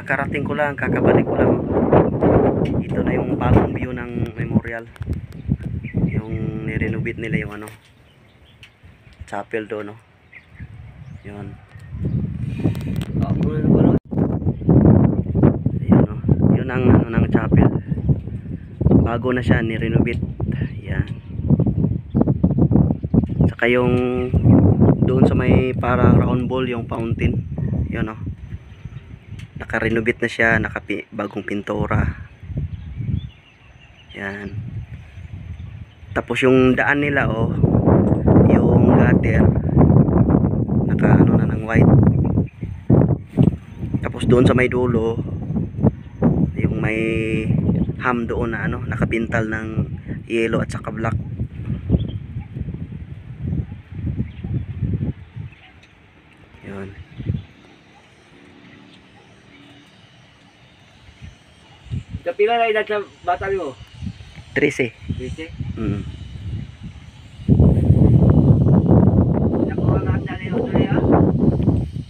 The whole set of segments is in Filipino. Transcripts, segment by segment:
kakarating ko lang, kakabalik ko lang. Ito na yung bagong view ng memorial. Yung nirenovate nila yung ano, chapel doon, no. Yun. Ayun, no. Yun ang ano ng chapel. Bago na siya, nirenovate. Yan. Saka yung doon sa may parang round ball, yung fountain. Yun, no. Naka-renovate na siya, bagong pintura. Yan. Tapos yung daan nila, oh, yung gutter naka ano na ng white. Tapos doon sa may dulo, yung may ham doon na ano, nakapintal ng yellow at saka black. Yun. Kapila na edad sa bata mo? 13. 13?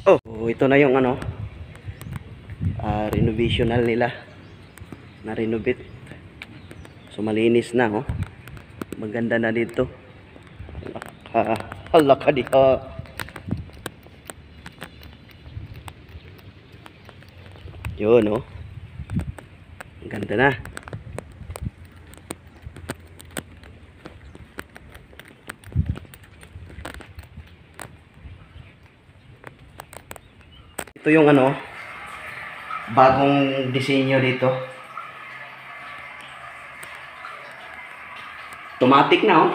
Oh, ito na yung ano, renovational nila. Na-renovate. So malinis na, oh. Maganda na dito. Hala ka diha. Yun, oh. Ganda na. Ito yung ano, bagong disenyo dito. Automatic na, oh.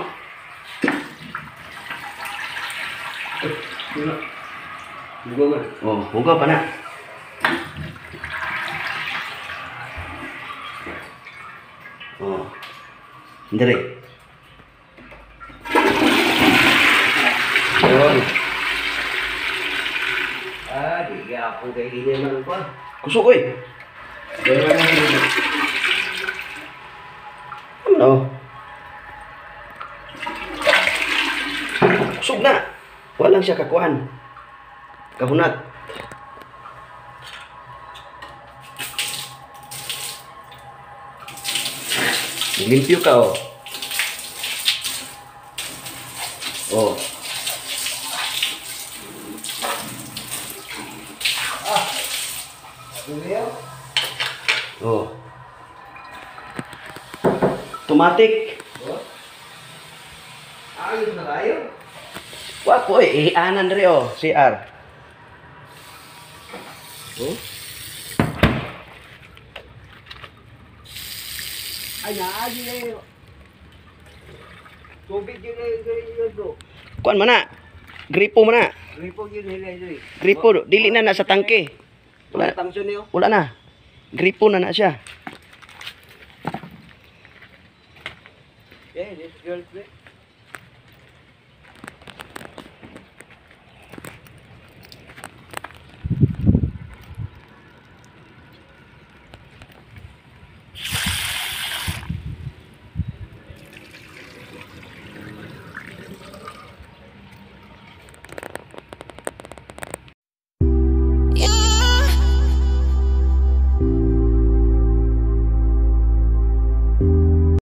Hugaw na. Oh, hugaw pa na. Oh. Dali. Oh. Di ako kayo hindi naman pa. Kusok ko eh. Ano? Kusog na. Walang siya kakuan. Kahunat. Limpyo ka, oh. Oh. Oh. Automatic. Ayos na kayo. Wapo eh, anan rin, oh, CR. Oh. Ay, naagi na yun. Tubig yun yun bro. Kuan mana? Gripo mana? Gripo yun yun. Gripo, dili na nasa tangke. Wala tangsyon niyo? Wala na. Gripo na siya. Yeah, this girl.